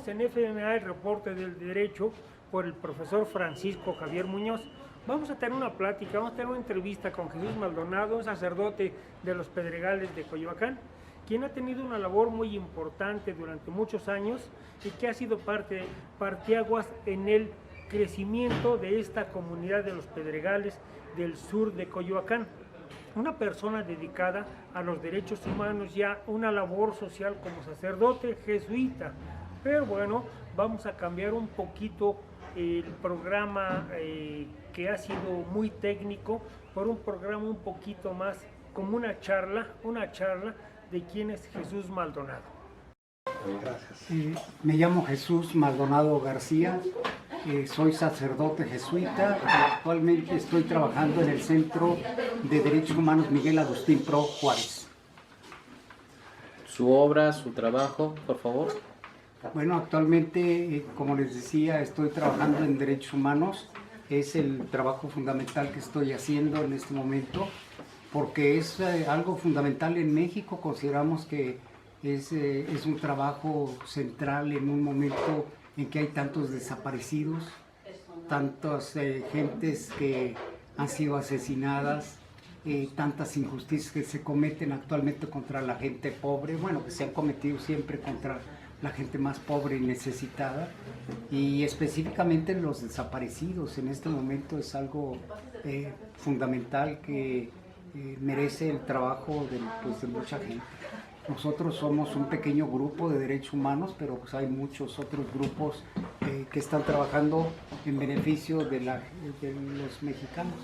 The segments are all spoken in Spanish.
Estamos en FMA, el reporte del derecho, por el profesor Francisco Javier Muñoz. Vamos a tener una plática, vamos a tener una entrevista con Jesús Maldonado, un sacerdote de los Pedregales de Coyoacán, quien ha tenido una labor muy importante durante muchos años y que ha sido parteaguas en el crecimiento de esta comunidad de los Pedregales del sur de Coyoacán. Una persona dedicada a los derechos humanos, ya una labor social como sacerdote jesuita. Pero bueno, vamos a cambiar un poquito el programa que ha sido muy técnico por un programa un poquito más como una charla de quién es Jesús Maldonado. Gracias. Me llamo Jesús Maldonado García, soy sacerdote jesuita y actualmente estoy trabajando en el Centro de Derechos Humanos Miguel Agustín Pro Juárez. Su obra, su trabajo, por favor. Bueno, actualmente, como les decía, estoy trabajando en derechos humanos. Es el trabajo fundamental que estoy haciendo en este momento, porque es algo fundamental en México. Consideramos que es un trabajo central en un momento en que hay tantos desaparecidos, tantas gentes que han sido asesinadas, tantas injusticias que se cometen actualmente contra la gente pobre, bueno, que se han cometido siempre contra la gente más pobre y necesitada, y específicamente los desaparecidos. En este momento es algo fundamental que merece el trabajo de mucha gente. Nosotros somos un pequeño grupo de derechos humanos, pero pues hay muchos otros grupos que están trabajando en beneficio de los mexicanos.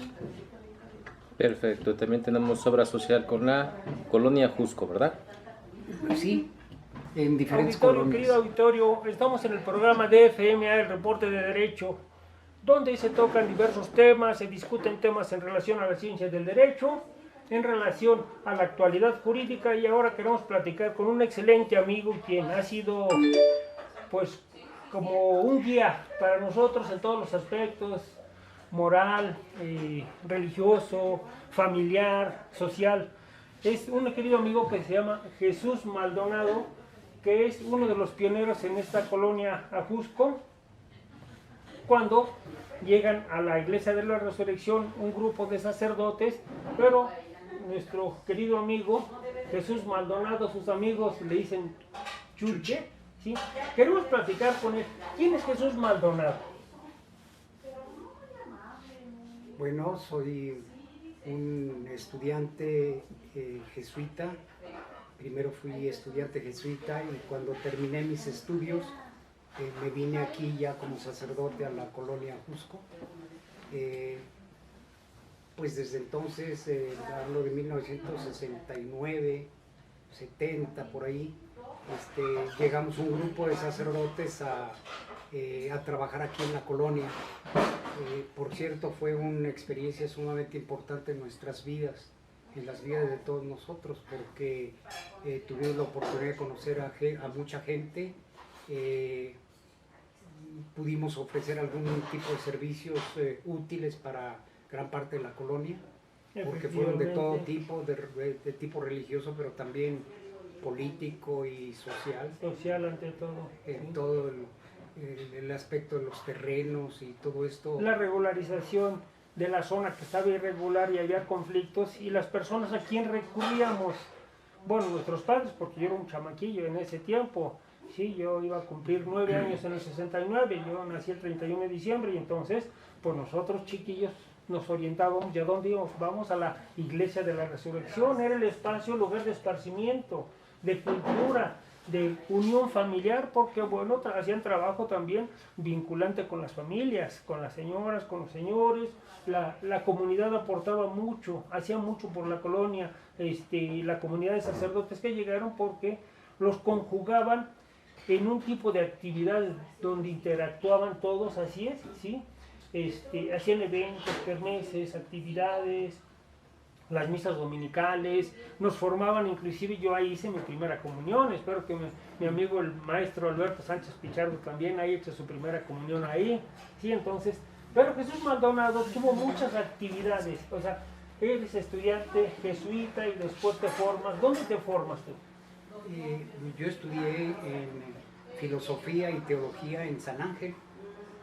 Perfecto, también tenemos obra social con la colonia Jusco, ¿verdad? Sí, en diferentes Auditorio, colonias. querido auditorio, estamos en el programa de FMA, el reporte de derecho, donde se tocan diversos temas, se discuten temas en relación a la ciencia del derecho, en relación a la actualidad jurídica, y ahora queremos platicar con un excelente amigo quien ha sido pues como un guía para nosotros en todos los aspectos, moral, religioso, familiar, social. Es un querido amigo que se llama Jesús Maldonado, que es uno de los pioneros en esta colonia Ajusco, cuando llegan a la Iglesia de la Resurrección un grupo de sacerdotes, pero nuestro querido amigo Jesús Maldonado, sus amigos le dicen Chuche, ¿sí? Queremos platicar con él. ¿Quién es Jesús Maldonado? Bueno, soy un estudiante jesuita. Primero fui estudiante jesuita y cuando terminé mis estudios me vine aquí ya como sacerdote a la colonia Jusco. Pues desde entonces, hablo de 1969, 70, por ahí, llegamos un grupo de sacerdotes a trabajar aquí en la colonia. Por cierto, fue una experiencia sumamente importante en nuestras vidas, en las vidas de todos nosotros, porque tuvimos la oportunidad de conocer a mucha gente, pudimos ofrecer algún tipo de servicios útiles para gran parte de la colonia, porque fueron de todo tipo, de tipo religioso, pero también político y social. Social ante todo. En todo el aspecto de los terrenos y todo esto. La regularización de la zona que estaba irregular y había conflictos, y las personas a quien recurríamos, bueno, nuestros padres, porque yo era un chamaquillo en ese tiempo, sí, yo iba a cumplir 9 años en el 69, yo nací el 31 de diciembre, y entonces, pues nosotros chiquillos nos orientábamos, ¿y a dónde íbamos? Vamos a la Iglesia de la Resurrección, era el espacio, lugar de esparcimiento, de cultura, de unión familiar, porque bueno, hacían trabajo también vinculante con las familias, con las señoras, con los señores. La comunidad aportaba mucho, hacía mucho por la colonia, la comunidad de sacerdotes que llegaron, porque los conjugaban en un tipo de actividades donde interactuaban todos, así es, ¿sí? Hacían eventos, kermeses, actividades, las misas dominicales, nos formaban. Inclusive yo ahí hice mi primera comunión, espero que mi amigo el maestro Alberto Sánchez Pichardo también haya hecho su primera comunión ahí, ¿sí? Entonces, pero Jesús Maldonado tuvo muchas actividades, o sea, eres estudiante jesuita y después te formas. ¿Dónde te formas tú? Yo estudié en filosofía y teología en San Ángel,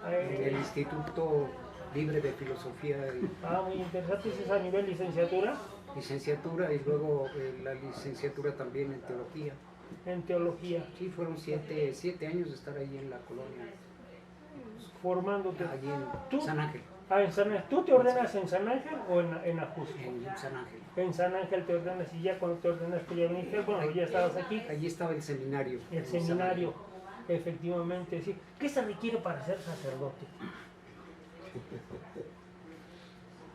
en el Instituto Libre de Filosofía y Muy interesante, ¿es a nivel licenciatura? licenciatura, y luego la licenciatura también en teología. En teología, Sí, fueron 7 años de estar ahí en la colonia, formándote. allí ¿Tú? en San Ángel. En San Ángel. ¿Tú te ordenas en San Ángel o en Ajusco? En San Ángel. En San Ángel te ordenas y ya cuando te ordenaste ya viniste, bueno, ya estabas aquí. Allí estaba el seminario. El en San seminario, efectivamente, sí. ¿Qué se requiere para ser sacerdote?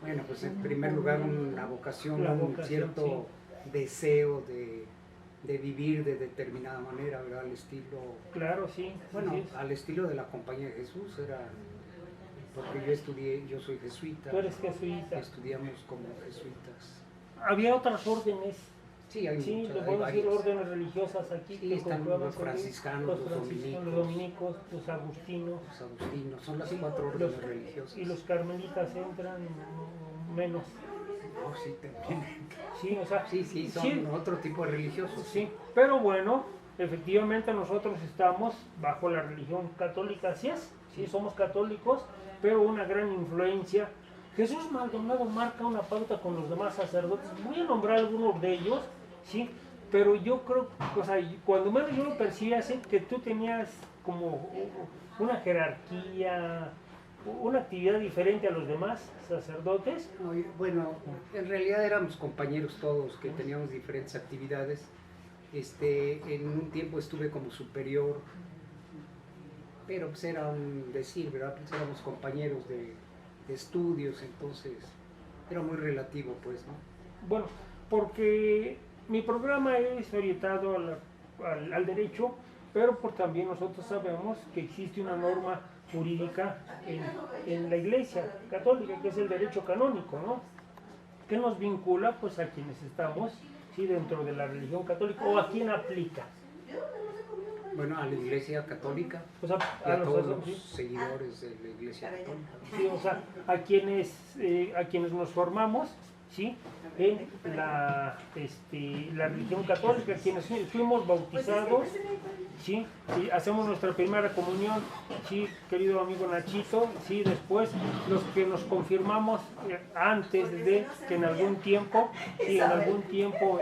Bueno, pues en primer lugar una vocación, La un vocación, cierto deseo de vivir de determinada manera, ¿verdad? Al estilo, Claro, sí. bueno, sí, sí. al estilo de la Compañía de Jesús, era, porque yo soy jesuita, Tú eres jesuita. estudiamos como jesuitas. Había otras órdenes, Sí, hay sí, muchas, le hay podemos decir varias. órdenes religiosas aquí. Sí, que están conforman los con franciscanos, los dominicos, los agustinos. Los agustinos, son las Sí, 4 los- órdenes religiosas. Y los carmelitas entran menos. No, sí, también. Sí, o sea, Sí, son sí, otro tipo de religiosos. sí, pero bueno, efectivamente nosotros estamos bajo la religión católica, así es, sí, somos católicos, pero una gran influencia. Jesús Maldonado marca una pauta con los demás sacerdotes, voy a nombrar algunos de ellos, sí, pero yo creo, o sea, cuando menos yo lo percibí así, que tú tenías como una jerarquía, una actividad diferente a los demás sacerdotes. No, bueno, en realidad éramos compañeros todos que teníamos diferentes actividades. En un tiempo estuve como superior, pero pues era un decir, ¿verdad? Pues éramos compañeros de estudios, entonces era muy relativo, pues, ¿no? Bueno, porque mi programa es orientado al derecho, pero también nosotros sabemos que existe una norma jurídica en la Iglesia Católica, que es el derecho canónico, ¿no? Que nos vincula pues a quienes estamos, sí, dentro de la religión católica, o a quién aplica. Bueno, a la Iglesia Católica O sea, y a todos sacerdotes, los seguidores de la Iglesia Católica. sí, o sea, a quienes nos formamos, ¿sí? En la religión católica, quienes fuimos bautizados, ¿sí? Sí, hacemos nuestra primera comunión, ¿sí? Querido amigo Nachito, ¿sí? Después los que nos confirmamos antes de que en algún tiempo, ¿sí? En algún tiempo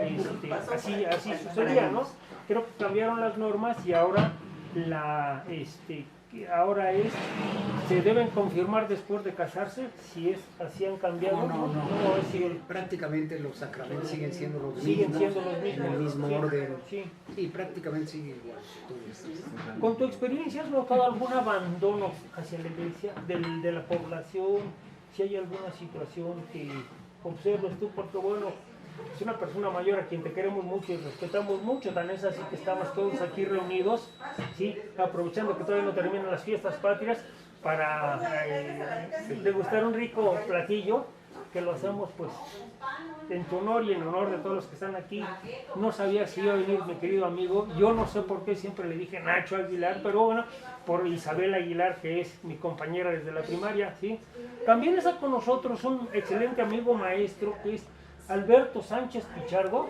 así sucedía, ¿no? Creo que cambiaron las normas y ahora se deben confirmar después de casarse, si es así han cambiado. No. Es igual. Prácticamente los sacramentos siguen siendo los Siguen mismos, siendo los mismos, en el mismo sí, orden. sí. Sí, prácticamente sigue igual. Entonces, ¿Con tu experiencia has notado algún abandono hacia la iglesia de la población? Si hay alguna situación que observes tú, porque bueno, es una persona mayor a quien te queremos mucho y respetamos mucho, tan es así que estamos todos aquí reunidos, ¿sí? Aprovechando que todavía no terminan las fiestas patrias para degustar un rico platillo, que lo hacemos pues en tu honor y en honor de todos los que están aquí. No sabía si iba a venir mi querido amigo, yo no sé por qué siempre le dije Nacho Aguilar, pero bueno, por Isabel Aguilar, que es mi compañera desde la primaria, ¿sí? También está con nosotros un excelente amigo maestro, que es Alberto Sánchez Pichardo,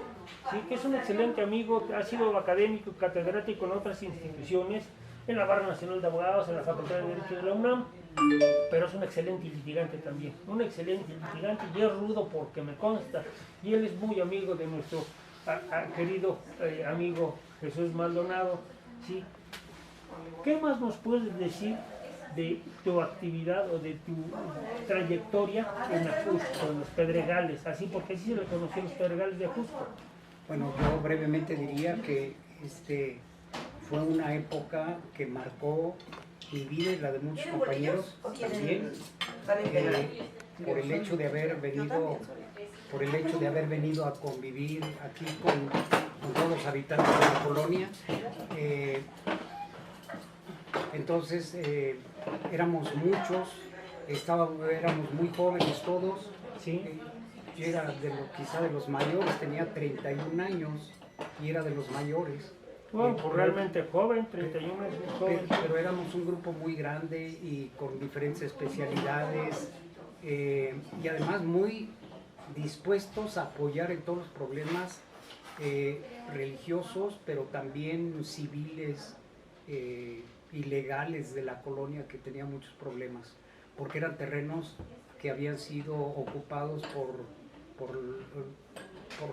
¿sí? Que es un excelente amigo, ha sido académico y catedrático en otras instituciones, en la Barra Nacional de Abogados, en la Facultad de Derecho de la UNAM, pero es un excelente litigante también, un excelente litigante, y es rudo porque me consta, y él es muy amigo de nuestro querido amigo Jesús Maldonado, ¿sí? ¿Qué más nos puedes decir de tu actividad o de tu trayectoria en Ajusco, en los Pedregales, así porque así se le conoció los Pedregales de Ajusco? bueno, yo brevemente diría que fue una época que marcó mi vida y la de muchos compañeros también, por el hecho de haber venido a convivir aquí con todos los habitantes de la colonia. Entonces éramos muchos, éramos muy jóvenes todos. Sí. Yo era quizá de los mayores, tenía 31 años y era de los mayores. Bueno, pues realmente joven, 31 es muy joven. Pero éramos un grupo muy grande y con diferentes especialidades y además muy dispuestos a apoyar en todos los problemas religiosos, pero también civiles ilegales de la colonia que tenía muchos problemas, porque eran terrenos que habían sido ocupados por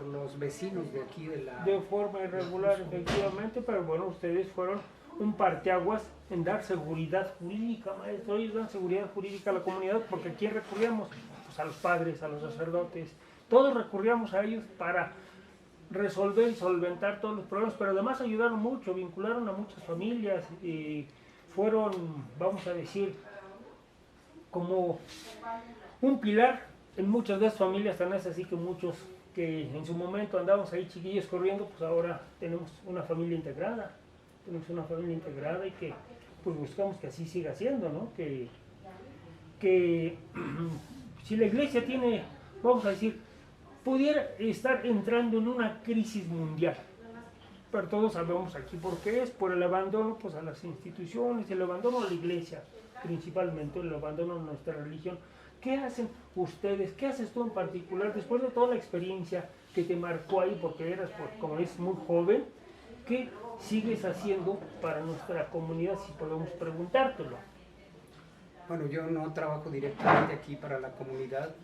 los vecinos de aquí de forma irregular, efectivamente, pero bueno, ustedes fueron un parteaguas en dar seguridad jurídica, maestro. Ellos dan seguridad jurídica a la comunidad, porque aquí recurríamos pues, a los padres, a los sacerdotes, todos recurríamos a ellos para resolver y solventar todos los problemas, pero además ayudaron mucho, vincularon a muchas familias y fueron, vamos a decir, como un pilar en muchas de esas familias. Tan es así que muchos que en su momento andábamos ahí chiquillos corriendo, pues ahora tenemos una familia integrada, y que pues buscamos que así siga siendo, ¿no? Que si la iglesia tiene, vamos a decir, pudiera estar entrando en una crisis mundial, pero todos sabemos aquí por qué es, por el abandono pues a las instituciones, el abandono a la iglesia, principalmente el abandono a nuestra religión. ¿Qué hacen ustedes? ¿Qué haces tú en particular después de toda la experiencia que te marcó ahí, porque eras, pues, como es muy joven? ¿Qué sigues haciendo para nuestra comunidad, si podemos preguntártelo? Bueno, yo no trabajo directamente aquí para la comunidad,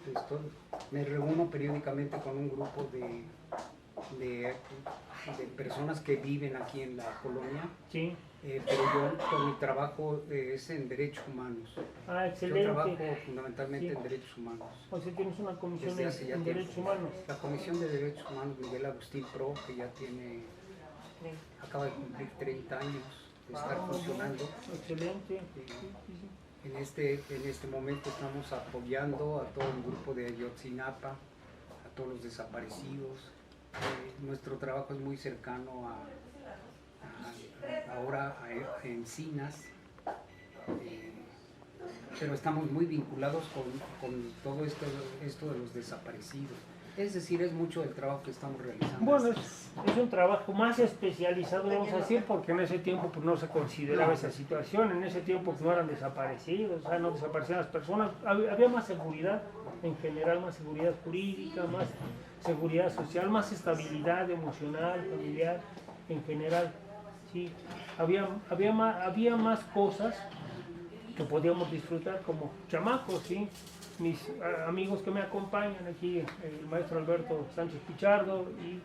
me reúno periódicamente con un grupo de personas que viven aquí en la colonia, Sí. pero yo mi trabajo es en derechos humanos. Ah, excelente. Yo trabajo fundamentalmente Sí. en derechos humanos. O sea, tienes una comisión Desde hace ya en tiempo. derechos humanos. La Comisión de Derechos Humanos Miguel Agustín Pro, que ya acaba de cumplir 30 años de estar funcionando. Excelente. En este momento estamos apoyando a todo el grupo de Ayotzinapa, a todos los desaparecidos. Nuestro trabajo es muy cercano ahora a Encinas, pero estamos muy vinculados con todo esto de los desaparecidos. Es decir, es mucho del trabajo que estamos realizando. Bueno, es un trabajo más especializado, vamos a decir, porque en ese tiempo pues, no se consideraba esa situación, en ese tiempo pues, no eran desaparecidos, o sea, no desaparecían las personas, había más seguridad en general, más seguridad jurídica, más seguridad social, más estabilidad emocional, familiar, en general, sí, había más cosas que podíamos disfrutar como chamacos, sí. Mis amigos que me acompañan aquí, el maestro Alberto Sánchez Pichardo, y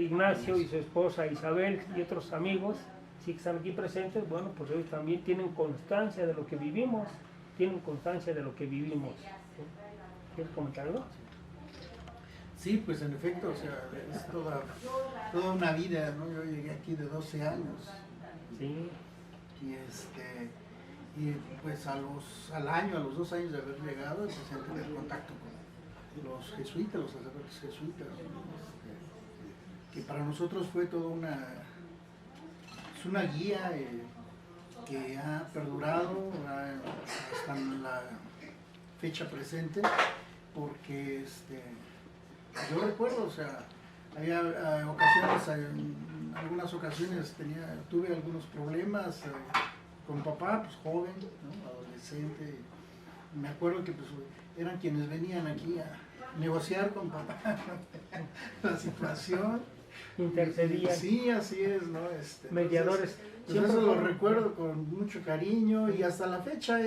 Ignacio y su esposa Isabel y otros amigos, sí que están aquí presentes, bueno, pues ellos también tienen constancia de lo que vivimos, ¿Quieres comentar algo? Sí, pues en efecto, o sea, es toda una vida, ¿no? Yo llegué aquí de 12 años. Sí. Y pues al año, a los 2 años de haber llegado, empecé a tener contacto con los jesuitas, los sacerdotes jesuitas, que para nosotros fue toda una guía que ha perdurado hasta la fecha presente, porque yo recuerdo, o sea, había en algunas ocasiones tuve algunos problemas con papá, pues joven, ¿no? Adolescente. Me acuerdo que pues, eran quienes venían aquí a negociar con papá la situación. Intercedían. Sí, así es, ¿no? Mediadores. Pues eso lo recuerdo con mucho cariño y hasta la fecha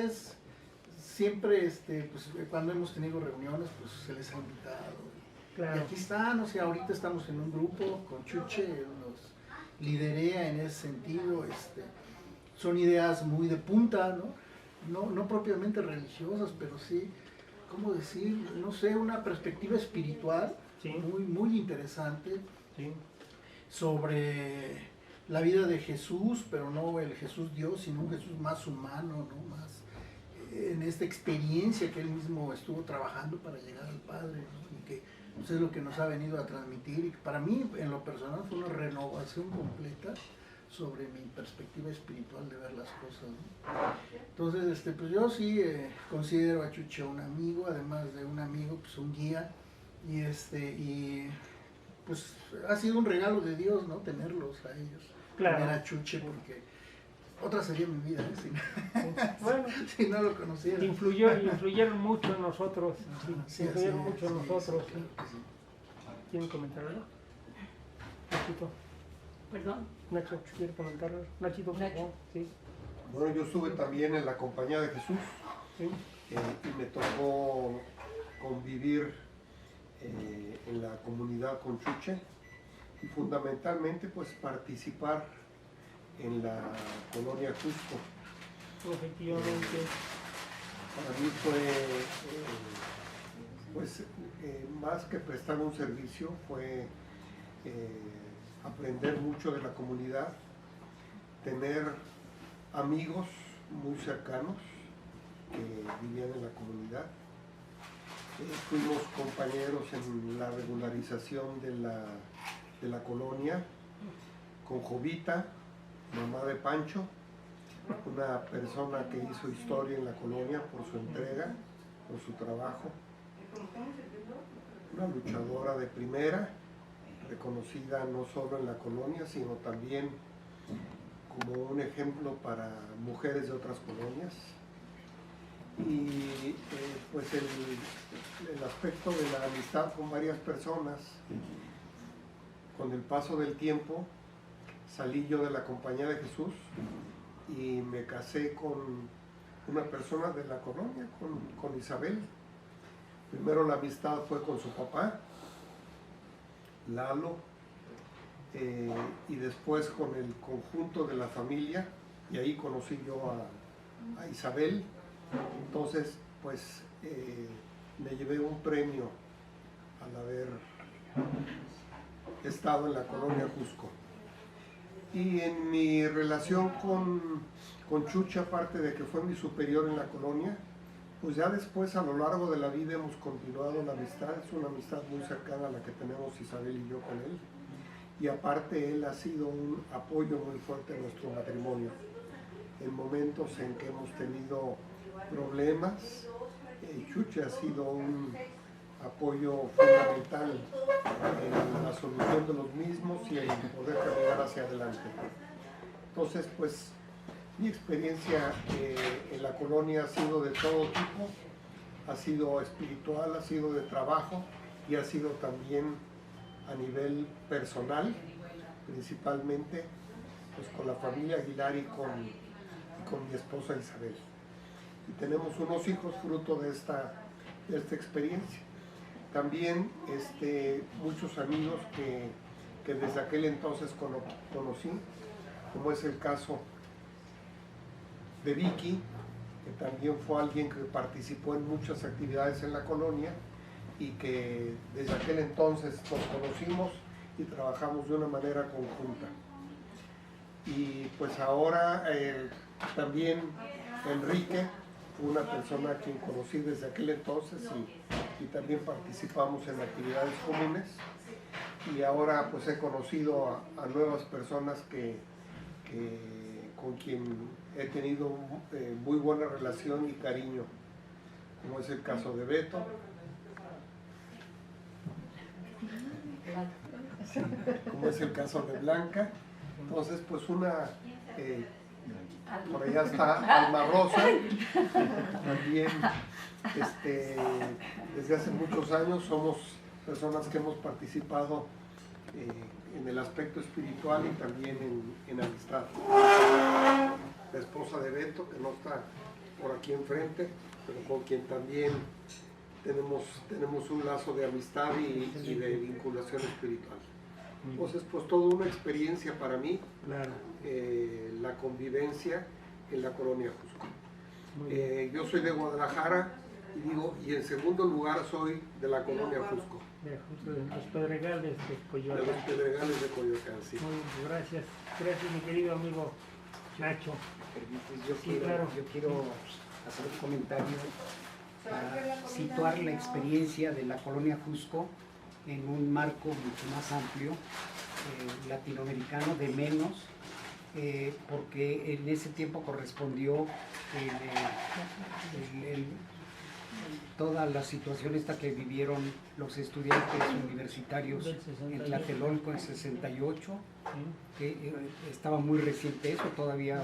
siempre, pues cuando hemos tenido reuniones, pues se les ha invitado. Claro. Y aquí están, o sea, ahorita estamos en un grupo con Chuche, nos liderea en ese sentido, son ideas muy de punta, no propiamente religiosas, pero sí, ¿cómo decir? No sé, una perspectiva espiritual, sí, muy interesante, sí, sobre la vida de Jesús, pero no el Jesús Dios, sino un Jesús más humano, ¿no? Más en esta experiencia que él mismo estuvo trabajando para llegar al Padre, ¿no? Y que pues, es lo que nos ha venido a transmitir, y para mí, en lo personal, fue una renovación completa sobre mi perspectiva espiritual de ver las cosas, ¿no? Entonces, pues yo sí considero a Chuche un amigo, además de un amigo, pues un guía, y pues ha sido un regalo de Dios, ¿no? Tenerlos a ellos, claro, tener a Chuche, porque otra sería mi vida, bueno, si no lo conociera. Influyeron mucho en nosotros, Sí, influyeron mucho en nosotros. Sí, claro que sí. ¿Quieren comentar algo? Un poquito. Perdón. Nacho, ¿quiere comentar? Nachito, por Nacho. favor. Sí. Bueno, yo estuve también en la Compañía de Jesús Sí. y me tocó convivir en la comunidad conchuche y fundamentalmente pues participar en la colonia Cusco. Efectivamente. Para mí fue más que prestar un servicio, fue aprender mucho de la comunidad, tener amigos muy cercanos que vivían en la comunidad. Fuimos compañeros en la regularización de la colonia con Jovita, mamá de Pancho, una persona que hizo historia en la colonia por su entrega, por su trabajo, una luchadora de primera, reconocida no solo en la colonia, sino también como un ejemplo para mujeres de otras colonias. Y pues el aspecto de la amistad con varias personas, con el paso del tiempo, salí yo de la Compañía de Jesús y me casé con una persona de la colonia, con Isabel. Primero la amistad fue con su papá, Lalo, y después con el conjunto de la familia, y ahí conocí yo a Isabel. Entonces, pues me llevé un premio al haber estado en la colonia Cusco. Y en mi relación con Chucha, aparte de que fue mi superior en la colonia, pues ya después a lo largo de la vida hemos continuado la amistad. Es una amistad muy cercana a la que tenemos Isabel y yo con él. Y aparte él ha sido un apoyo muy fuerte en nuestro matrimonio. En momentos en que hemos tenido problemas, Chucha ha sido un apoyo fundamental en la solución de los mismos y en poder caminar hacia adelante. Entonces, pues, mi experiencia en la colonia ha sido de todo tipo, ha sido espiritual, ha sido de trabajo y ha sido también a nivel personal, principalmente pues, con la familia Aguilar y con mi esposa Isabel. Y tenemos unos hijos fruto de esta experiencia. También muchos amigos que desde aquel entonces conocí, como es el caso de Vicky, que también fue alguien que participó en muchas actividades en la colonia y que desde aquel entonces nos conocimos y trabajamos de una manera conjunta. Y pues ahora también Enrique fue una persona a quien conocí desde aquel entonces y también participamos en actividades comunes. Y ahora pues he conocido a nuevas personas con quien he tenido muy buena relación y cariño, como es el caso de Beto, como es el caso de Blanca. Entonces pues por allá está Alma Rosa, también desde hace muchos años somos personas que hemos participado en el aspecto espiritual y también en amistad. La esposa de Beto, que no está por aquí enfrente, pero con quien también tenemos un lazo de amistad y de vinculación espiritual. Entonces, pues toda una experiencia para mí, Claro. La convivencia en la colonia Cusco. Yo soy de Guadalajara y en segundo lugar soy de la colonia Cusco. De los Pedregales de De Coyoacán. los Pedregales de Coyoacán, sí. Muy bien, gracias. Gracias, mi querido amigo Nacho. Yo Sí, claro. quiero hacer un comentario para situar la experiencia de la colonia Cusco en un marco mucho más amplio, latinoamericano, de menos, porque en ese tiempo correspondió toda la situación esta que vivieron los estudiantes universitarios Del 68. en Tlatelolco en 68, que estaba muy reciente eso, todavía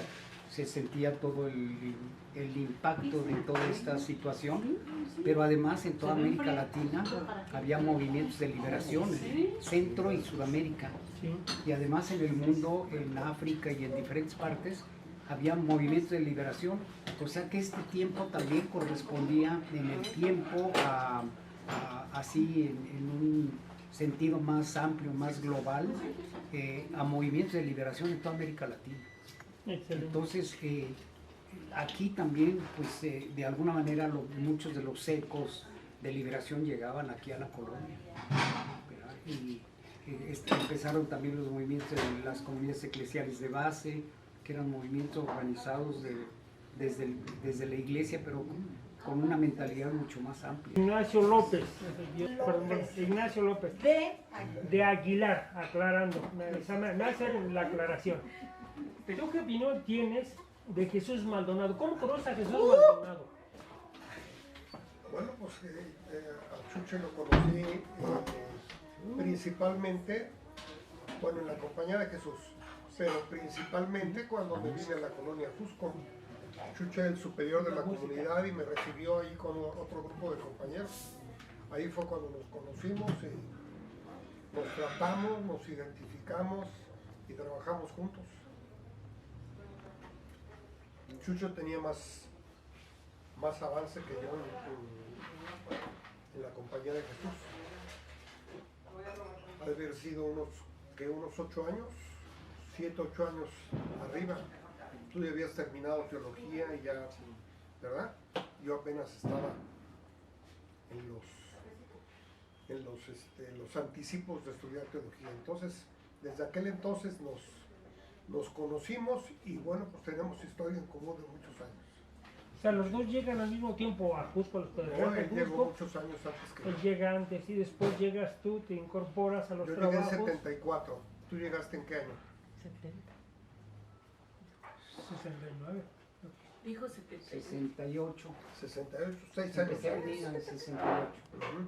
se sentía todo el impacto de toda esta situación, pero además en toda América Latina había movimientos de liberación, en Centro y Sudamérica, y además en el mundo, en África y en diferentes partes, había movimientos de liberación, o sea que este tiempo también correspondía en el tiempo así en un sentido más amplio, más global, a movimientos de liberación en toda América Latina. Excelente. Entonces, aquí también, pues, de alguna manera, muchos de los ecos de liberación llegaban aquí a la colonia, ¿verdad? Y empezaron también los movimientos de las comunidades eclesiales de base, que eran movimientos organizados desde la iglesia, pero con una mentalidad mucho más amplia. Ignacio López, perdón, Ignacio López, de Aguilar, aclarando, me hace la aclaración. ¿Tú qué opinión tienes de Jesús Maldonado? ¿Cómo conoces a Jesús Maldonado? Bueno, pues a Chucho lo conocí principalmente, bueno, en la compañía de Jesús, pero principalmente cuando me vine a la colonia Jusco. Chucho es el superior de la comunidad y me recibió ahí con otro grupo de compañeros. Ahí fue cuando nos conocimos y nos tratamos, nos identificamos y trabajamos juntos. Chucho tenía más avance que yo en la compañía de Jesús. Ha de haber sido unos 8 años, 7, 8 años arriba. Tú ya habías terminado teología y ya, ¿verdad? Yo apenas estaba en los anticipos de estudiar teología. Entonces, desde aquel entonces nos conocimos y bueno, pues tenemos historia en común de muchos años. O sea, los dos llegan al mismo tiempo a Jusco, a los Pedregales Él de llegó Jusco. muchos años antes que Él yo. llega antes y después llegas tú, te incorporas a los Yo llegué en trabajos. 74. ¿Tú llegaste en qué año? 69. Dijo 76. 68. 68, 6 años Empecé a venir en antes. el 68. Ujú.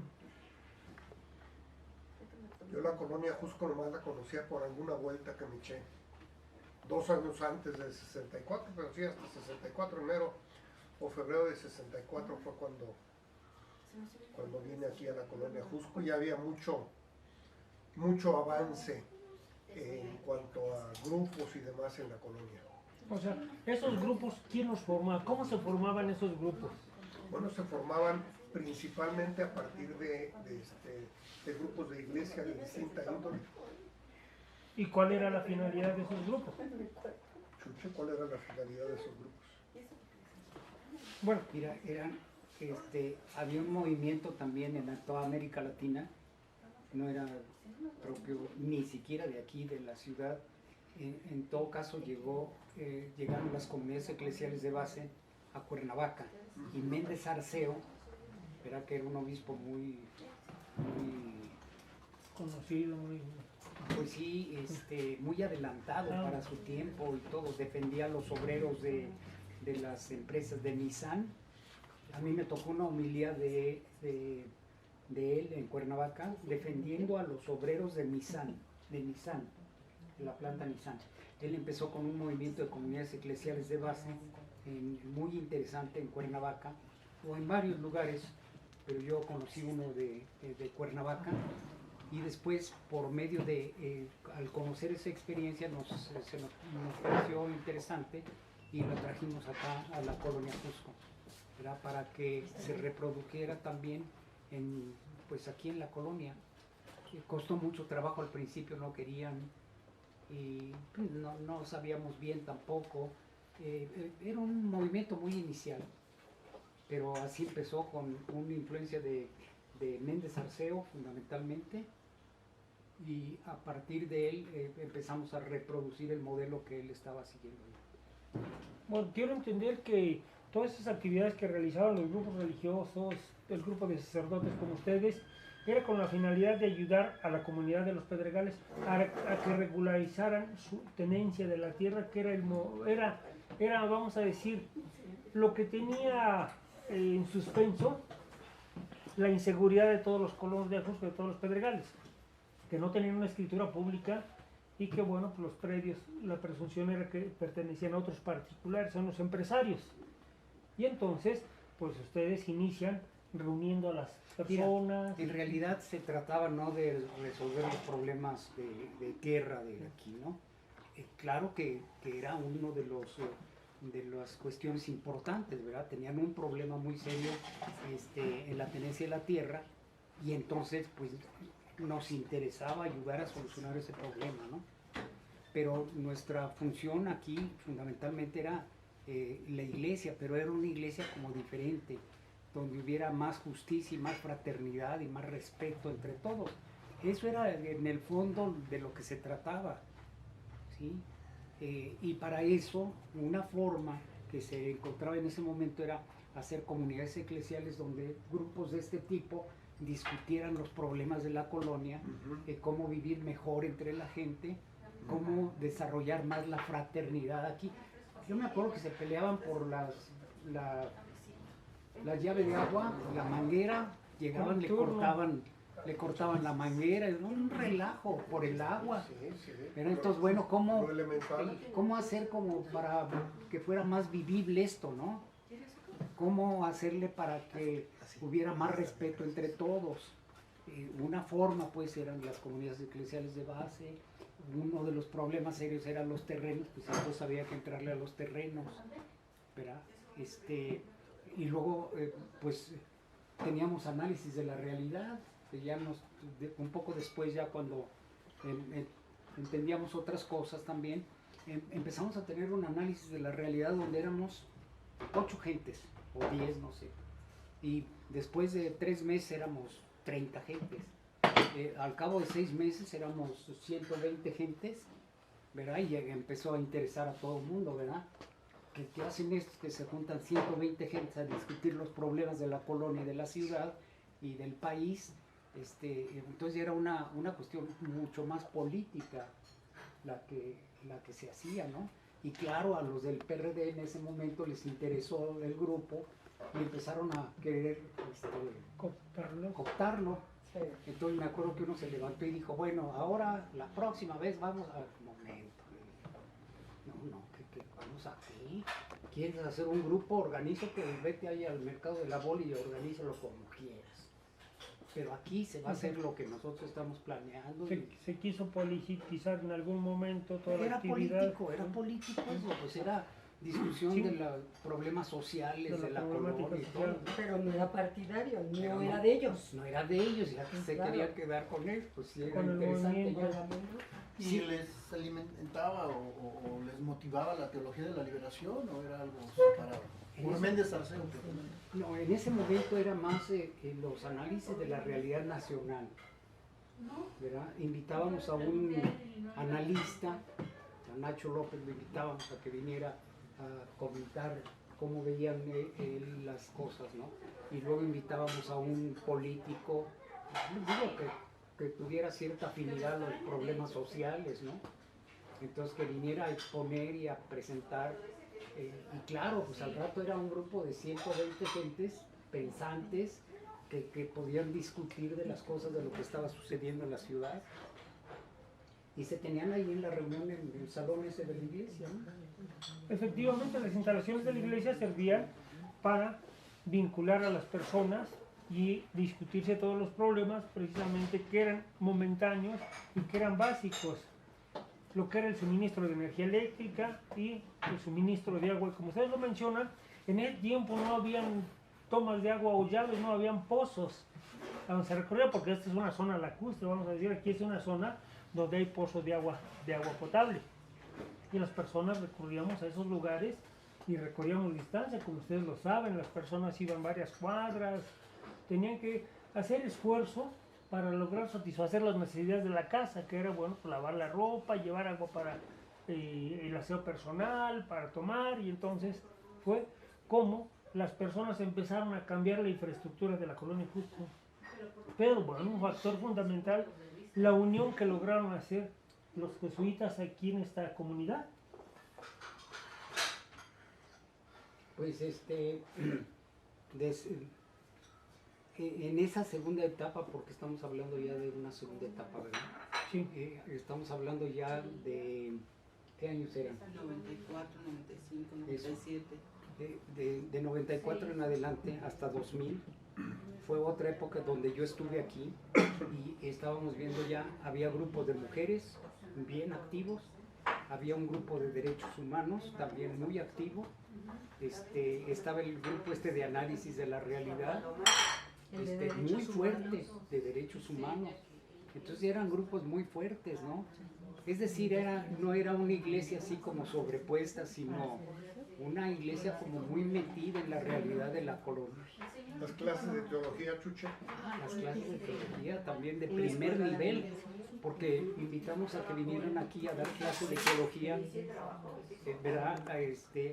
Yo la colonia Jusco nomás la conocía por alguna vuelta que me eché. 2 años antes del 64, pero sí hasta 64, enero o febrero de 64 fue cuando vine aquí a la colonia Jusco y había mucho avance en cuanto a grupos y demás en la colonia. O sea, esos grupos, ¿quién los formaba? ¿Cómo se formaban esos grupos? Bueno, se formaban principalmente a partir de grupos de iglesia de distinta índole. ¿Y cuál era la finalidad de esos grupos? Chuche, ¿cuál era la finalidad de esos grupos? Bueno, Mira, había un movimiento también en toda América Latina, no era propio ni siquiera de aquí, de la ciudad. En todo caso llegaron las comunidades eclesiales de base a Cuernavaca y Méndez Arceo, ¿verdad? Que era un obispo muy conocido, muy... pues sí, muy adelantado para su tiempo y todo, defendía a los obreros de las empresas de Nissan. A mí me tocó una homilía de él en Cuernavaca defendiendo a los obreros de Nissan, de la planta Nissan. Él empezó con un movimiento de comunidades eclesiales de base muy interesante en Cuernavaca o en varios lugares, pero yo conocí uno de Cuernavaca. Y después, por medio al conocer esa experiencia, nos pareció interesante y lo trajimos acá a la colonia Jusco, ¿verdad? Para que se reprodujera también pues aquí en la colonia. Costó mucho trabajo al principio, no querían y no sabíamos bien tampoco. Era un movimiento muy inicial, pero así empezó con una influencia de Méndez Arceo fundamentalmente, y a partir de él empezamos a reproducir el modelo que él estaba siguiendo. Bueno, quiero entender que todas esas actividades que realizaban los grupos religiosos, el grupo de sacerdotes como ustedes, era con la finalidad de ayudar a la comunidad de los Pedregales a que regularizaran su tenencia de la tierra, que era, vamos a decir, lo que tenía en suspenso la inseguridad de todos los colonos de Ajusco, de todos los Pedregales, que no tenían una escritura pública y que bueno, pues los predios, la presunción era que pertenecían a otros particulares, a unos empresarios. Y entonces, pues ustedes inician reuniendo a las personas. En realidad se trataba no de resolver los problemas de tierra de aquí, ¿no? Claro que era uno de las cuestiones importantes, ¿verdad? Tenían un problema muy serio en la tenencia de la tierra y entonces pues nos interesaba ayudar a solucionar ese problema, ¿no? Pero nuestra función aquí fundamentalmente era la iglesia, pero era una iglesia como diferente, donde hubiera más justicia y más fraternidad y más respeto entre todos. Eso era en el fondo de lo que se trataba, ¿sí? Y para eso, una forma que se encontraba en ese momento era hacer comunidades eclesiales donde grupos de este tipo discutieran los problemas de la colonia, cómo vivir mejor entre la gente, cómo desarrollar más la fraternidad aquí. Yo me acuerdo que se peleaban por la llave de agua, la manguera, llegaban, le cortaban la manguera, era un relajo por el agua. Pero entonces, bueno, ¿cómo hacer como para que fuera más vivible esto, ¿no? ¿Cómo hacerle para que hubiera más respeto entre todos? Una forma, pues, eran las comunidades eclesiales de base. Uno de los problemas serios eran los terrenos, pues entonces había que entrarle a los terrenos, ¿verdad? Y luego, pues, teníamos análisis de la realidad, que ya un poco después, ya cuando entendíamos otras cosas también, empezamos a tener un análisis de la realidad donde éramos 8 gentes, o 10, no sé, y después de 3 meses éramos 30 gentes. Al cabo de 6 meses éramos 120 gentes, ¿verdad? Y empezó a interesar a todo el mundo, ¿verdad? ¿Qué hacen estos que se juntan 120 gentes a discutir los problemas de la colonia y de la ciudad y del país? Entonces era una cuestión mucho más política la que se hacía, ¿no? Y claro, a los del PRD en ese momento les interesó el grupo y empezaron a querer cooptarlo. Entonces me acuerdo que uno se levantó y dijo, bueno, ahora la próxima vez vamos a... Momento. No, ¿qué vamos aquí? ¿Quieres hacer un grupo? Organízate, vete ahí al mercado de la Boli y organízalo como quieras. Pero aquí se va a hacer lo que nosotros estamos planeando. Se quiso politizar en algún momento toda la actividad. Era político eso, pues era discusión de los problemas sociales, de la colonia y todo. Pero no era partidario, no era de ellos. No era de ellos, ya que se quería quedar con él, pues sí, era Con el interesante. movimiento. ¿Y les alimentaba o les motivaba la teología de la liberación o era algo separado? Por Méndez Arceo. No, en ese momento era más los análisis de la realidad nacional, ¿verdad? Invitábamos a un analista, a Nacho López, lo invitábamos a que viniera a comentar cómo veían las cosas, ¿no? Y luego invitábamos a un político, digo que tuviera cierta afinidad a los problemas sociales, ¿no? Entonces que viniera a exponer y a presentar, y claro, pues al rato era un grupo de 120 gentes pensantes que podían discutir de las cosas, de lo que estaba sucediendo en la ciudad, y se tenían ahí en la reunión en el salón ese de la iglesia, ¿no? Efectivamente, las instalaciones de la iglesia servían para vincular a las personas y discutirse todos los problemas precisamente que eran momentáneos y que eran básicos, lo que era el suministro de energía eléctrica y el suministro de agua. Como ustedes lo mencionan, en ese tiempo no habían tomas de agua o llaves, no habían pozos a donde se recorría, porque esta es una zona lacustre, vamos a decir, aquí es una zona donde hay pozos de agua potable. Y las personas recurríamos a esos lugares y recorríamos distancia, como ustedes lo saben, las personas iban varias cuadras, tenían que hacer esfuerzo para lograr satisfacer las necesidades de la casa, que era, bueno, pues lavar la ropa, llevar agua para el aseo personal, para tomar, y entonces fue como las personas empezaron a cambiar la infraestructura de la colonia Jusco. Pero bueno, un factor fundamental, la unión que lograron hacer los jesuitas aquí en esta comunidad. Pues en esa segunda etapa, porque estamos hablando ya de una segunda etapa, ¿verdad? Sí. Estamos hablando ya de, ¿qué años eran? 94, 95, Eso. 97. De 94 en adelante hasta 2000, fue otra época donde yo estuve aquí y estábamos viendo ya, había grupos de mujeres bien activos, había un grupo de derechos humanos también muy activo, estaba el grupo de análisis de la realidad, El de muy derechos fuerte, humanos. de derechos humanos. Entonces eran grupos muy fuertes, ¿no? Es decir, no era una iglesia así como sobrepuesta, sino una iglesia como muy metida en la realidad de la colonia. Las clases de teología, Chucha. Las clases de teología también de primer nivel, porque invitamos a que vinieran aquí a dar clases de teología, ¿verdad?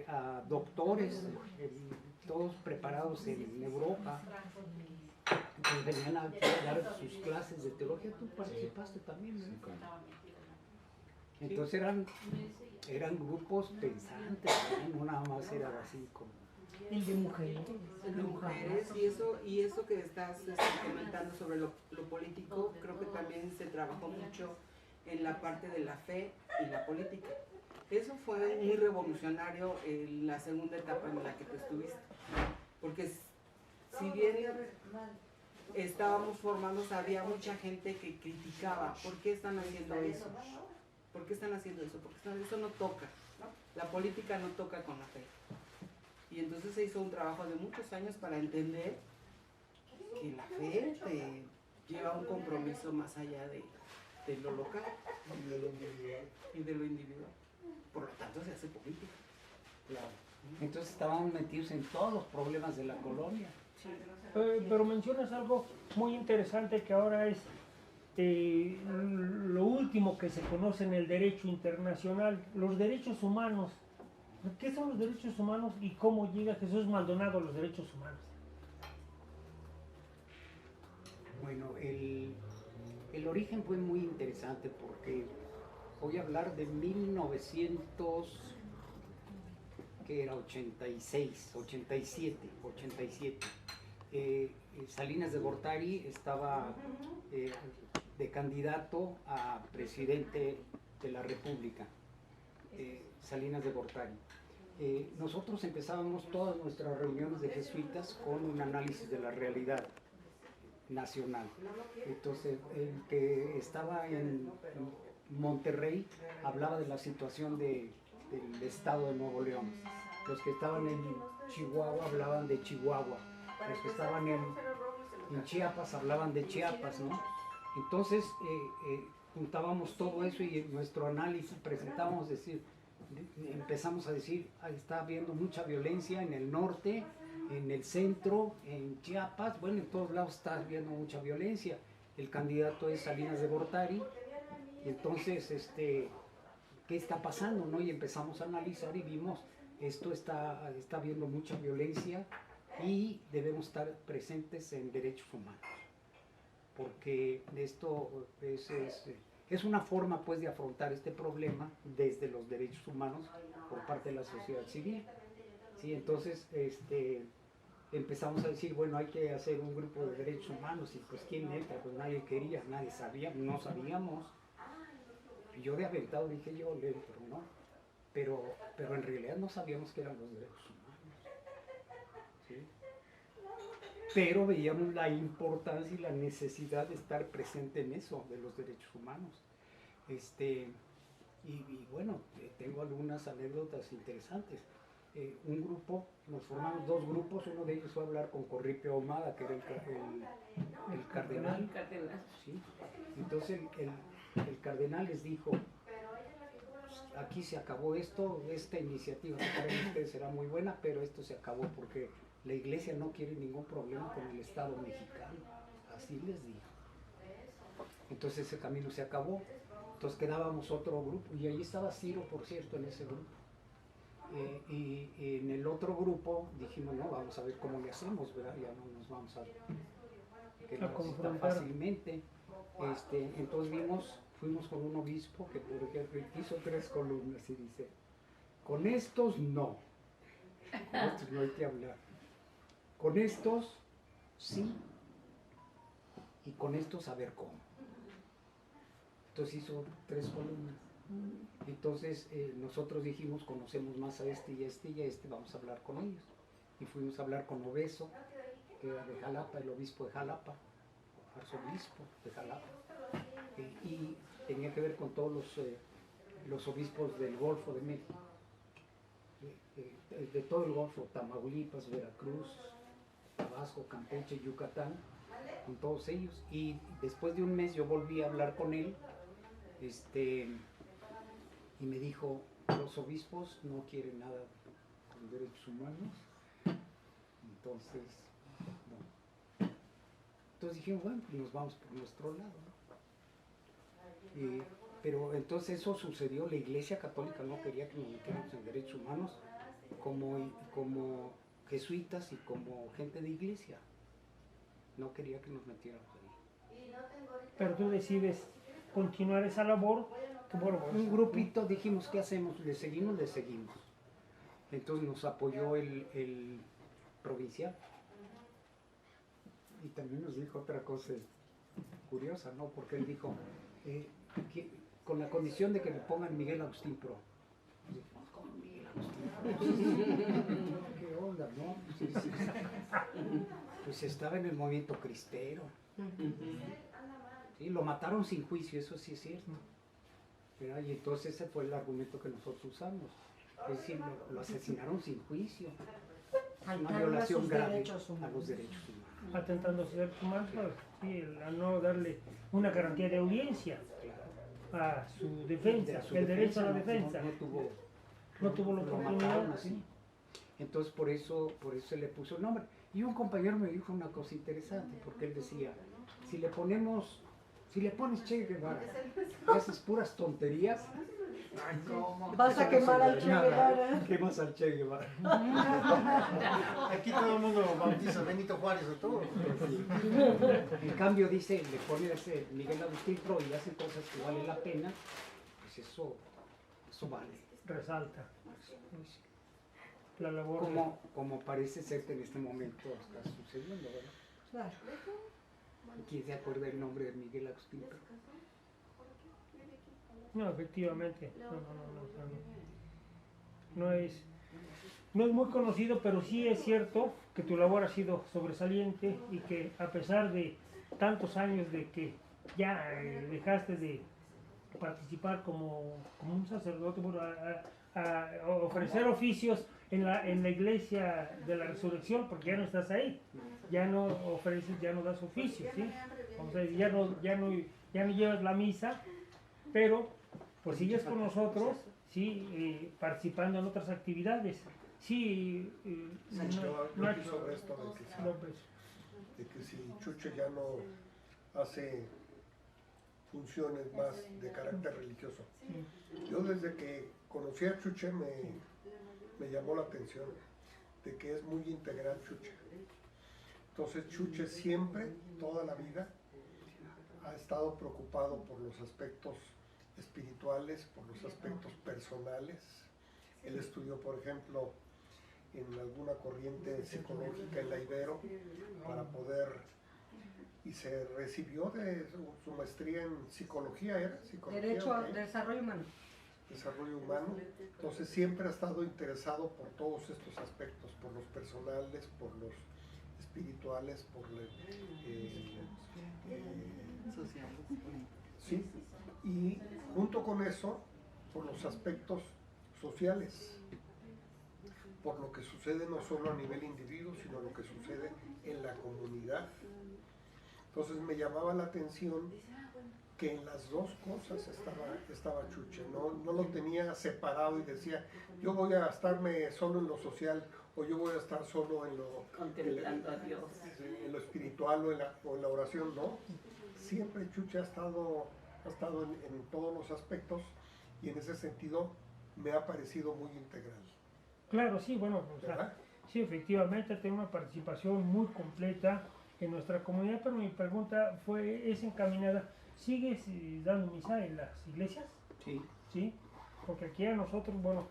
A doctores, todos preparados en Europa, que venían aquí a dar sus clases de teología. Tú participaste también, ¿no? Entonces eran grupos pensantes, ¿no? Nada más era así como... El de mujeres. De mujeres, y eso que estás comentando sobre lo político, creo que también se trabajó mucho en la parte de la fe y la política. Eso fue muy revolucionario en la segunda etapa en la que tú estuviste, porque si bien estábamos formando, había mucha gente que criticaba, ¿por qué están haciendo eso? ¿Por qué están haciendo eso? Porque eso no toca, ¿no? La política no toca con la fe. Y entonces se hizo un trabajo de muchos años para entender que la fe te lleva a un compromiso más allá de lo local y de lo individual. Por lo tanto se hace política. Claro. Entonces estábamos metidos en todos los problemas de la colonia. Pero mencionas algo muy interesante que ahora es lo último que se conoce en el derecho internacional, los derechos humanos. ¿Qué son los derechos humanos y cómo llega Jesús Maldonado a los derechos humanos? Bueno, el origen fue muy interesante porque voy a hablar de 1900, que era 86, 87. Salinas de Gortari estaba de candidato a presidente de la República. Salinas de Gortari. Nosotros empezábamos todas nuestras reuniones de jesuitas con un análisis de la realidad nacional. Entonces, el que estaba en Monterrey hablaba de la situación del estado de Nuevo León. Los que estaban en Chihuahua hablaban de Chihuahua. Los que estaban en Chiapas hablaban de Chiapas, ¿no? Entonces, juntábamos todo eso y en nuestro análisis empezamos a decir, está habiendo mucha violencia en el norte, en el centro, en Chiapas, bueno, en todos lados está habiendo mucha violencia. El candidato es Salinas de Gortari, y entonces, ¿qué está pasando, no? Y empezamos a analizar y vimos, esto está habiendo mucha violencia y debemos estar presentes en derechos humanos, porque esto es una forma pues de afrontar este problema desde los derechos humanos por parte de la sociedad civil. ¿Sí? Entonces empezamos a decir, bueno, hay que hacer un grupo de derechos humanos, y pues ¿quién entra? Pues nadie quería, nadie sabía, no sabíamos. Yo de aventado dije, yo le entro, ¿no? Pero en realidad no sabíamos qué eran los derechos humanos. ¿Sí? Pero veíamos la importancia y la necesidad de estar presente en eso, de los derechos humanos. Y bueno, tengo algunas anécdotas interesantes. Un grupo, nos formamos dos grupos, uno de ellos fue a hablar con Corripio Ahumada, que era el cardenal. ¿Sí? Entonces el cardenal les dijo, aquí se acabó esto, esta iniciativa que traen ustedes será muy buena, pero esto se acabó porque la iglesia no quiere ningún problema con el Estado mexicano. Así les dijo. Entonces ese camino se acabó. Entonces quedábamos otro grupo, y ahí estaba Ciro, por cierto, en ese grupo. Y en el otro grupo dijimos, no, vamos a ver cómo le hacemos, ¿verdad? Ya no nos vamos a confrontar fácilmente. Entonces fuimos con un obispo que, por ejemplo, hizo 3 columnas y dice, con estos no, con estos no hay que hablar, con estos sí, y con esto saber cómo. Entonces hizo 3 columnas. Entonces nosotros dijimos, conocemos más a este y a este y a este, vamos a hablar con ellos. Y fuimos a hablar con Obeso, que era de Jalapa, el obispo de Jalapa, arzobispo de Jalapa. Y tenía que ver con todos los obispos del Golfo de México. De todo el Golfo, Tamaulipas, Veracruz, Tabasco, Campeche, Yucatán, con todos ellos. Y después de un mes yo volví a hablar con él, y me dijo, los obispos no quieren nada con derechos humanos, entonces, no. Entonces dijimos, bueno, pues nos vamos por nuestro lado, ¿no? Pero entonces eso sucedió, la Iglesia Católica no quería que nos metiéramos en derechos humanos como jesuitas y como gente de iglesia. No quería que nos metiéramos ahí. Pero tú decides continuar esa labor. Que, bueno, pues, Un grupito dijimos, ¿qué hacemos? ¿Le seguimos? Le seguimos. Entonces nos apoyó el provincial. Y también nos dijo otra cosa curiosa, ¿no? Porque él dijo, que con la condición de que le pongan Miguel Agustín Pro. Y dijimos, ¿cómo Miguel Agustín Pro? ¿Qué onda, no? Pues estaba en el movimiento cristero. Sí, lo mataron sin juicio, eso sí es cierto. ¿Verdad? Y entonces ese fue el argumento que nosotros usamos. Es decir, lo asesinaron sin juicio. Una Faltando a violación sus grave derechos a humanos. los derechos humanos. atentando a sus derechos humanos, sí, a no darle una garantía de audiencia a su defensa, De su el derecho a la no- defensa. No tuvo No tuvo la lo oportunidad. mataron así. Entonces por eso se le puso el nombre. Y un compañero me dijo una cosa interesante, porque él decía, si le pones Che Guevara, y haces puras tonterías, Vas a quemar al Che Guevara. quemas al Che Guevara. Aquí todo el mundo bautiza Benito Juárez o todo. En cambio dice, le pones Miguel Agustín Pro y hace cosas que valen la pena, pues eso vale. Resalta la labor. Como parece ser que en este momento está sucediendo, ¿verdad? Claro. ¿Quién se acuerda el nombre de Miguel Agustín Pro? No, efectivamente. No es muy conocido, pero sí es cierto que tu labor ha sido sobresaliente y que a pesar de tantos años de que ya dejaste de participar como un sacerdote, bueno, a ofrecer oficios en la iglesia de la resurrección, porque ya no estás ahí, ya no ofreces, ya no das oficios, ¿sí? O sea, ya no llevas la misa, pero pues sigues con nosotros, sí, participando en otras actividades. Sí, Yo aquí sobre esto de que si Chuche ya no hace funciones más de carácter religioso. Yo desde que conocí a Chuche me llamó la atención de que es muy integral Chuche. Entonces Chuche siempre, toda la vida, ha estado preocupado por los aspectos espirituales, por los aspectos personales. Él estudió, por ejemplo, en alguna corriente psicológica en la Ibero para poder, y se recibió de su maestría en psicología, ¿era? Psicología, Derecho ok. al desarrollo humano. Desarrollo humano. Entonces siempre ha estado interesado por todos estos aspectos, por los personales, por los espirituales, por sí, y junto con eso, por los aspectos sociales, por lo que sucede no solo a nivel individuo, sino lo que sucede en la comunidad. Entonces me llamaba la atención que en las dos cosas estaba Chuche, no lo tenía separado y decía, yo voy a estarme solo en lo social o yo voy a estar solo en lo, Contemplando a Dios. en lo espiritual o en la oración, no. Siempre Chuche ha estado en todos los aspectos y en ese sentido me ha parecido muy integral. claro, sí, bueno, o sea, ¿Verdad? sí, efectivamente tiene una participación muy completa en nuestra comunidad, pero mi pregunta es encaminada, ¿sigues dando misa en las iglesias? Sí. Sí, porque aquí a nosotros, bueno,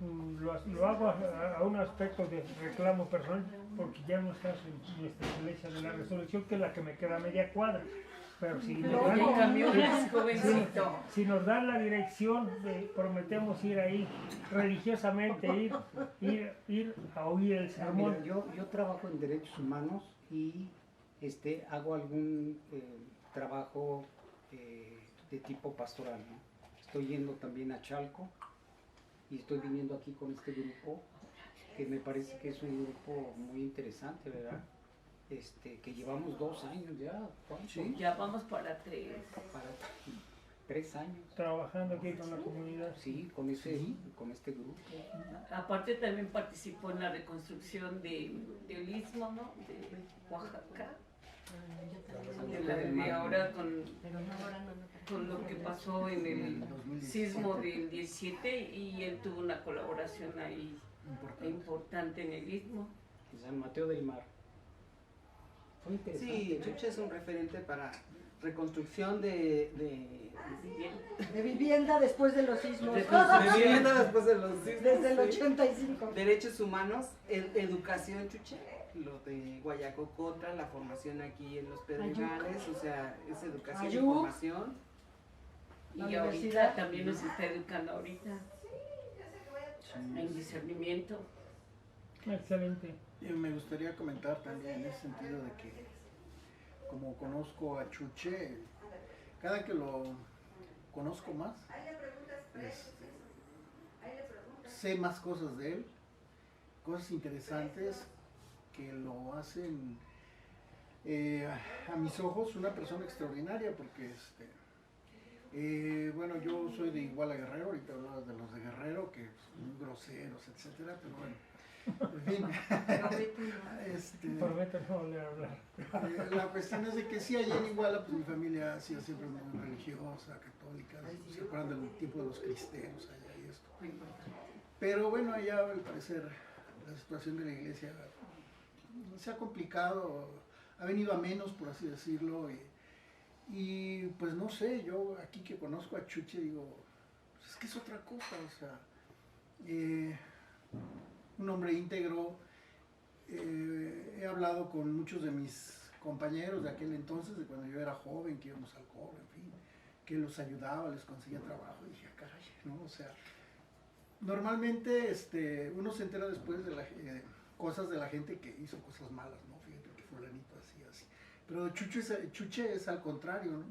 lo hago a un aspecto de reclamo personal, porque ya no estás en nuestra iglesia de la Resurrección, que es la que me queda a media cuadra. Pero si nos dan, Ya cambió, jovencito. si nos dan la dirección, prometemos ir ahí religiosamente, ir a oír el sermón. Mira, yo trabajo en derechos humanos y hago algún trabajo de tipo pastoral, ¿no? Estoy yendo también a Chalco y estoy viniendo aquí con este grupo, que me parece que es un grupo muy interesante, ¿verdad? Que llevamos 2 años ya. ¿Cuánto? Sí. Ya vamos para 3. Para 3 años. Trabajando aquí con la comunidad. Sí, con este grupo. Aparte también participó en la reconstrucción del Istmo, ¿no? De Oaxaca. De ahora con lo que pasó en el sismo del 17, y él tuvo una colaboración ahí importante en el Istmo. San Mateo del Mar. Fue interesante. Sí, Chuche es un referente para reconstrucción de De vivienda después de los sismos. vivienda después de los sismos. Desde el sí. 85. Derechos humanos, educación, Chuche, lo de Guayacocotla, la formación aquí en los Pedregales, o sea, es educación y Ayuc. formación. Y La ahorita universidad. también nos está educando ahorita en discernimiento. Excelente. Y me gustaría comentar también en ese sentido de que, como conozco a Chuche, cada que lo conozco más, sé más cosas de él, cosas interesantes que lo hacen, a mis ojos, una persona extraordinaria, porque bueno, yo soy de Iguala Guerrero, ahorita hablaba de los de Guerrero, que son muy groseros, etcétera, pero bueno, en fin. Prometo no volver a hablar. La cuestión es de que sí, allá en Iguala, pues mi familia ha sido siempre muy religiosa, católica, se acuerdan del tiempo de los cristeros allá y esto. Pero bueno, allá al parecer la situación de la iglesia se ha complicado, ha venido a menos, por así decirlo, y pues no sé, yo aquí que conozco a Chuche digo, pues es que es otra cosa, o sea, un hombre íntegro. He hablado con muchos de mis compañeros de aquel entonces, de cuando yo era joven, que íbamos al coro, en fin, que los ayudaba, les conseguía trabajo, y dije, caray, ¿no? O sea, normalmente uno se entera después de cosas de la gente que hizo cosas malas, ¿no? Fíjate que fulanito así. Pero Chuche es al contrario, ¿no?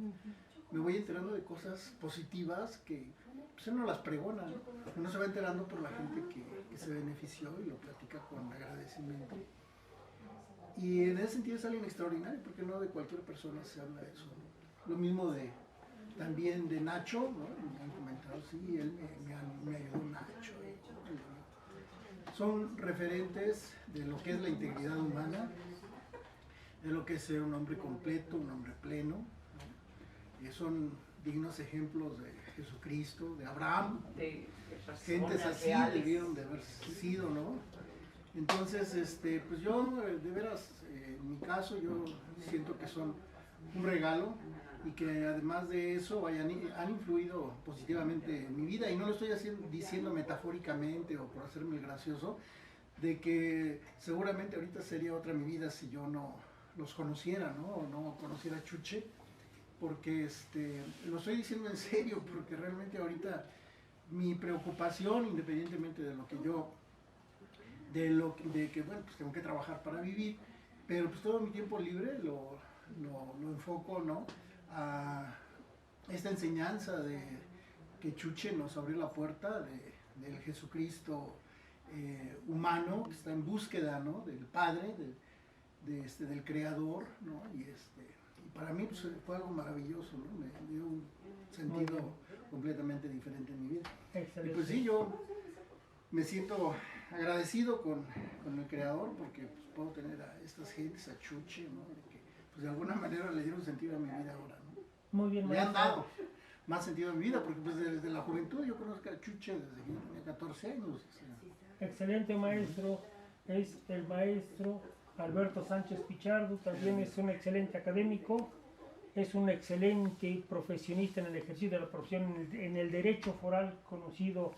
Me voy enterando de cosas positivas que pues uno las pregona, ¿no? Uno se va enterando por la gente que se benefició y lo platica con agradecimiento. Y en ese sentido es alguien extraordinario, porque no de cualquier persona se habla de eso, ¿no? Lo mismo también de Nacho, ¿no? Me han comentado, sí, él me ayudó Nacho. Son referentes de lo que es la integridad humana, de lo que es ser un hombre completo, un hombre pleno, ¿no? Son dignos ejemplos de Jesucristo, de Abraham, gentes así debieron de haber sido, ¿no? Entonces, pues yo, de veras, en mi caso, yo siento que son un regalo y que además de eso han influido positivamente en mi vida, y no lo estoy diciendo metafóricamente o por hacerme el gracioso, de que seguramente ahorita sería otra mi vida si yo no los conociera, ¿no? O no conociera a Chuche, porque lo estoy diciendo en serio, porque realmente ahorita mi preocupación, independientemente de lo que yo, de que bueno, pues tengo que trabajar para vivir, pero pues todo mi tiempo libre lo enfoco, ¿no? A esta enseñanza de que Chuche nos abrió la puerta del Jesucristo humano, que está en búsqueda, ¿no? Del Padre, del Creador, ¿no? Y para mí pues, fue algo maravilloso, ¿no? Me dio un sentido completamente diferente en mi vida. Excelente. Y pues sí, yo me siento agradecido con el Creador, porque pues, puedo tener a estas gentes, a Chuche, ¿no? Que pues, de alguna manera le dieron sentido a mi vida ahora, ¿no? Muy bien, Me han maestro. dado más sentido a mi vida, porque pues desde la juventud yo conozco a Chuche desde que yo tenía 14 años. O sea. Excelente maestro, es el maestro Alberto Sánchez Pichardo, también es un excelente académico, es un excelente profesionista en el ejercicio de la profesión en el derecho foral, conocido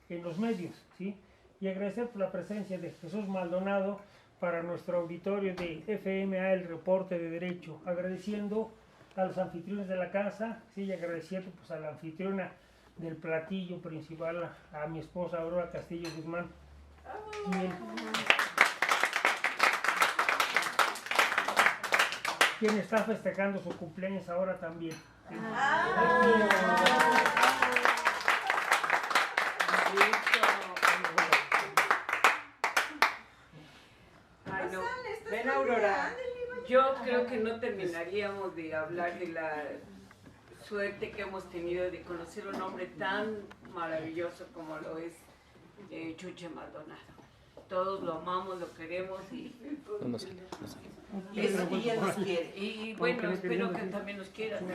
en los medios, ¿sí? Y agradecer por la presencia de Jesús Maldonado para nuestro auditorio de FMA, el reporte de derecho, agradeciendo a los anfitriones de la casa, sí, y agradeciendo pues a la anfitriona del platillo principal, a mi esposa Aurora Castillo Guzmán, quien está festejando su cumpleaños ahora también. ¿Sí? Ay, no. Ven, Aurora. Yo creo que no terminaríamos de hablar de la suerte que hemos tenido de conocer un hombre tan maravilloso como lo es Chucho Maldonado. Todos lo amamos, lo queremos y él nos quiere. y bueno, espero que también nos quiera. No,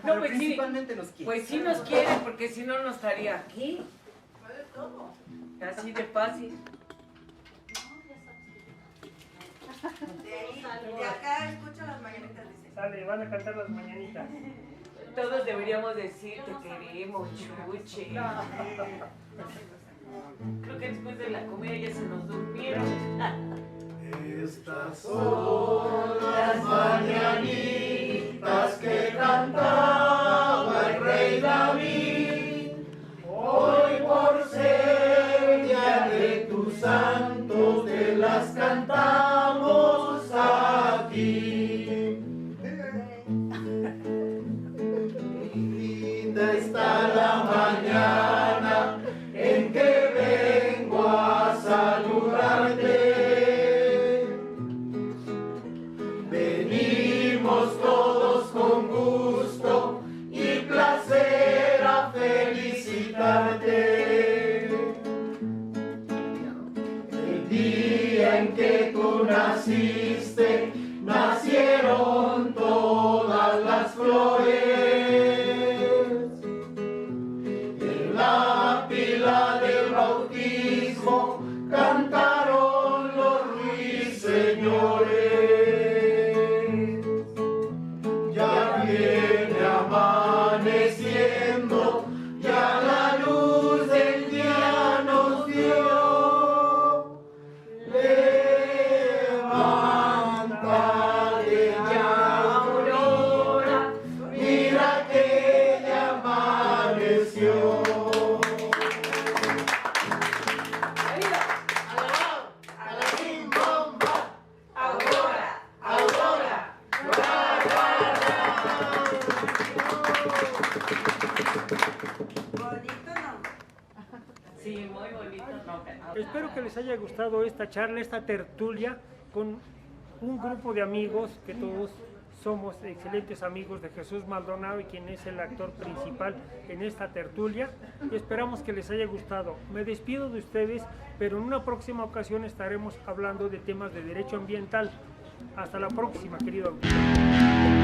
Pero pues sí, principalmente nos quiere. pues sí nos quiere, porque si no, no estaría aquí. Así de fácil. De acá escucha las mañanitas, dice. Sale, van a cantar las mañanitas. Todos deberíamos decir te queremos, Chuche. Creo que después de la comida ya se nos durmieron. Estas son las mañanitas que cantaba el rey David. Hoy por ser día de tus santos te las cantamos aquí. Linda está la mañana en que vengo a saludarte. Venimos todos con gusto y placer a felicitarte. El día en que tú naciste, nacieron todas las flores. En la pila del bautismo cantaron los ruiseñores. Ya viene amaneciendo, ya la luz del día nos dio. Levántate ya, Aurora, mira que ya amaneció. Bonito, ¿no? Sí, muy bonito. No, Espero que les haya gustado esta charla, esta tertulia con un grupo de amigos que todos somos excelentes amigos de Jesús Maldonado y quien es el actor principal en esta tertulia. Esperamos que les haya gustado. Me despido de ustedes, pero en una próxima ocasión estaremos hablando de temas de derecho ambiental. Hasta la próxima, querido auditorio.